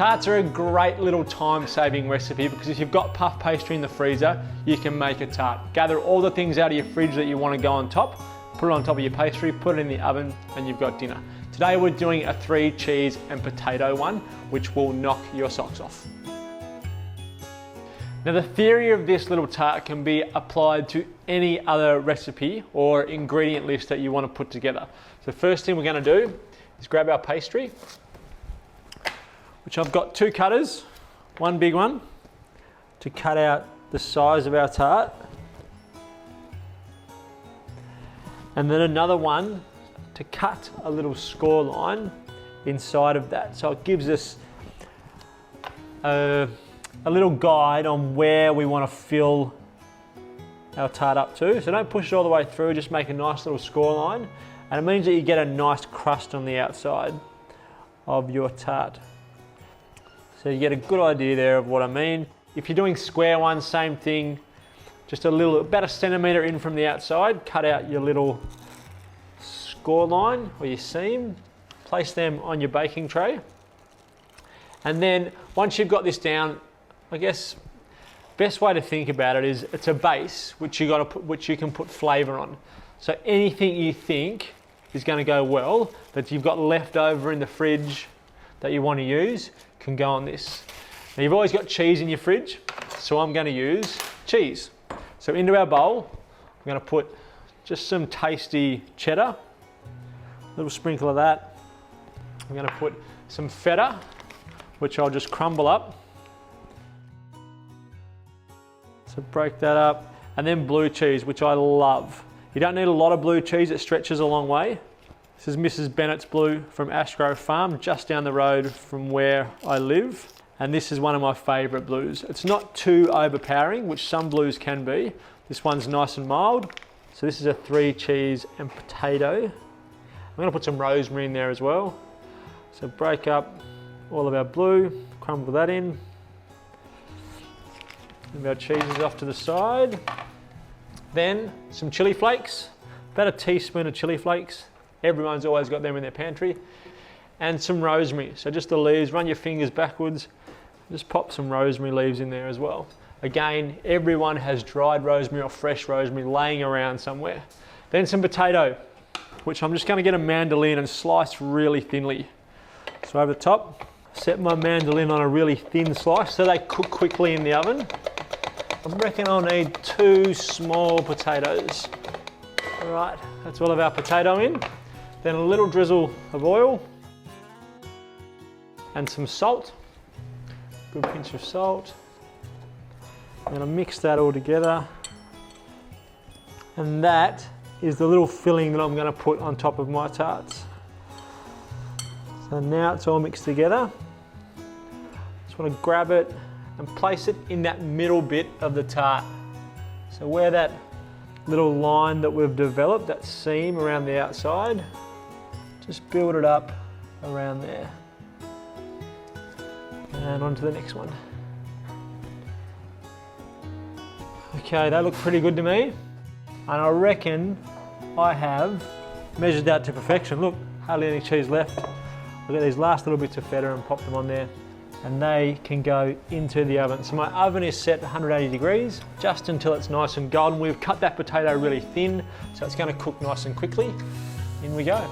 Tarts are a great little time-saving recipe because if you've got puff pastry in the freezer, you can make a tart. Gather all the things out of your fridge that you want to go on top, put it on top of your pastry, put it in the oven, and you've got dinner. Today we're doing a 3 cheese and potato one, which will knock your socks off. Now the theory of this little tart can be applied to any other recipe or ingredient list that you want to put together. So the first thing we're going to do is grab our pastry, which I've got 2 cutters, one big one to cut out the size of our tart, and then another one to cut a little score line inside of that. So it gives us a little guide on where we want to fill our tart up to. So don't push it all the way through, just make a nice little score line, and it means that you get a nice crust on the outside of your tart. So you get a good idea there of what I mean. If you're doing square ones, same thing, just about 1 centimetre in from the outside, cut out your little score line or your seam, place them on your baking tray. And then once you've got this down, I guess best way to think about it is it's a base which you can put flavour on. So anything you think is going to go well that you've got left over in the fridge that you want to use can go on this. Now you've always got cheese in your fridge, so I'm going to use cheese. So into our bowl, I'm going to put just some tasty cheddar, a little sprinkle of that. I'm going to put some feta, which I'll just crumble up. So break that up, and then blue cheese, which I love. You don't need a lot of blue cheese, it stretches a long way. This is Mrs. Bennett's Blue from Ashgrove Farm, just down the road from where I live. And this is one of my favourite blues. It's not too overpowering, which some blues can be. This one's nice and mild. So this is a 3 cheese and potato. I'm gonna put some rosemary in there as well. So break up all of our blue, crumble that in. And our cheese is off to the side. Then some chili flakes, about a teaspoon of chili flakes. Everyone's always got them in their pantry. And some rosemary. So just the leaves, run your fingers backwards, just pop some rosemary leaves in there as well. Again, everyone has dried rosemary or fresh rosemary laying around somewhere. Then some potato, which I'm just going to get a mandolin and slice really thinly. So over the top, set my mandolin on a really thin slice so they cook quickly in the oven. I reckon I'll need 2 small potatoes. All right, that's all of our potato in. Then a little drizzle of oil and some salt, good pinch of salt. I'm going to mix that all together, and that is the little filling that I'm going to put on top of my tarts. So now it's all mixed together. Just want to grab it and place it in that middle bit of the tart. So where that little line that we've developed, that seam around the outside, just build it up around there. And on to the next one. Okay, they look pretty good to me. And I reckon I have measured that to perfection. Look, hardly any cheese left. I'll get these last little bits of feta and pop them on there, and they can go into the oven. So my oven is set 180 degrees, just until it's nice and golden. We've cut that potato really thin, so it's going to cook nice and quickly. In we go.